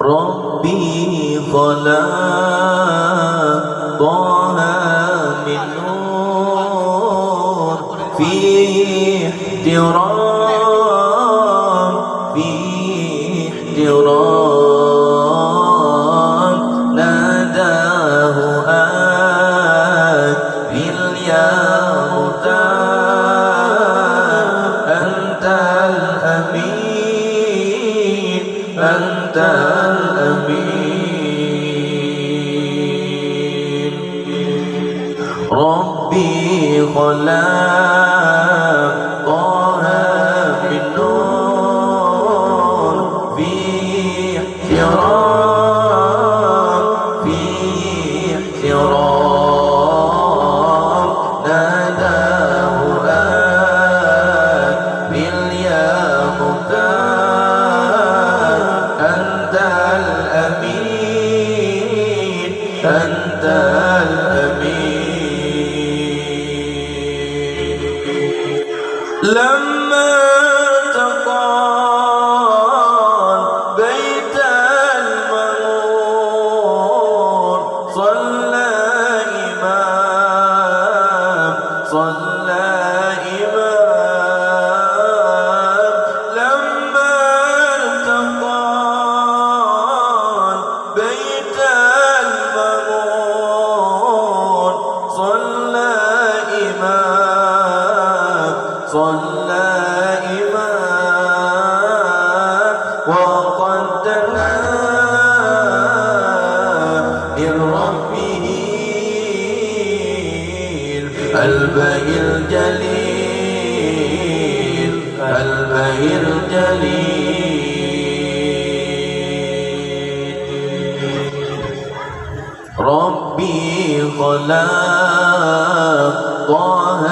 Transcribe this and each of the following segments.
ربي خلق طه من نور فيه احترام فيه احترام ناداه باليا أنت الأمين أنت الأمين ربي خلق طه من نور فيه احترام فيه احترام ناداه باليا أنت الأمين أنت الأمين لما تقال بيت المنور صلى إمام صلى إمام لما تقال بيت المنور صلى إمام صلى إمام وقد دنا من ربه البهي الجليل البهي الجليل ربي خلق طه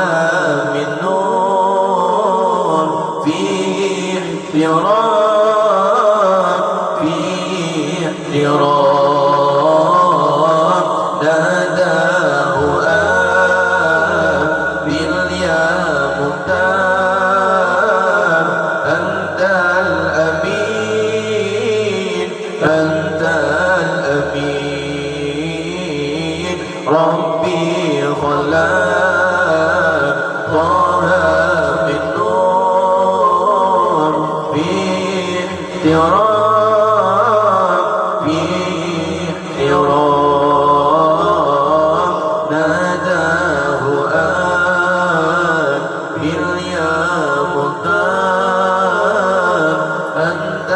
من نور فيه احترام فيه احترام ناداه باليا مختار أنت الأمين أنت الأمين ربي خلق طه من نور فيه احترام فيه احترام ناداه باليا مختار أنت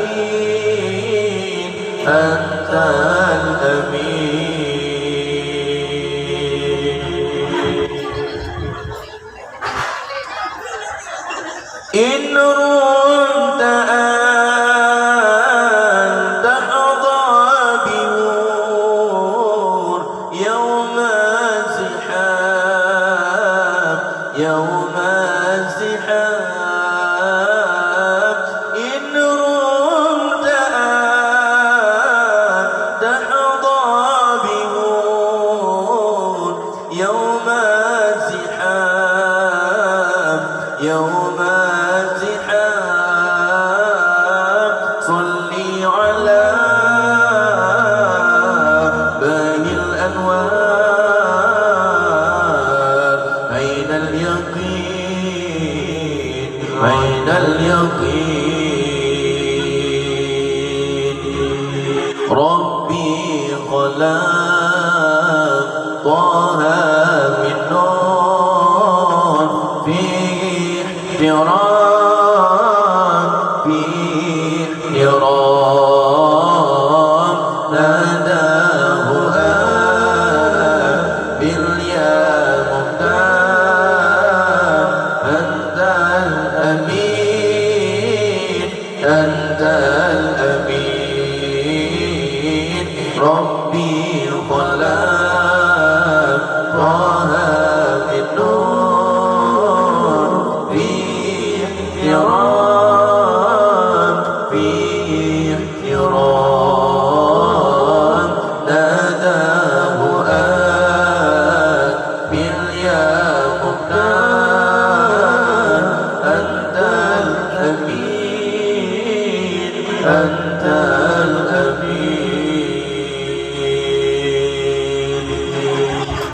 الأمين أنت الأمين إن رمت أن تحظى بنور يوم الزحام يوم الزحام إن رمت أن تحظى بنور يوم الزحام يوم الزحام صلي على باقي الأنوار أين اليقين أين اليقين ربي خلق طه من نور فيه احترام فيه احترام ناداه باليا مختار أنت الأمين أنت الأمين ربي خلق طه من نور فيه احترام فيه احترام ناداه باليا مختار أنت الأمين أنت ناداه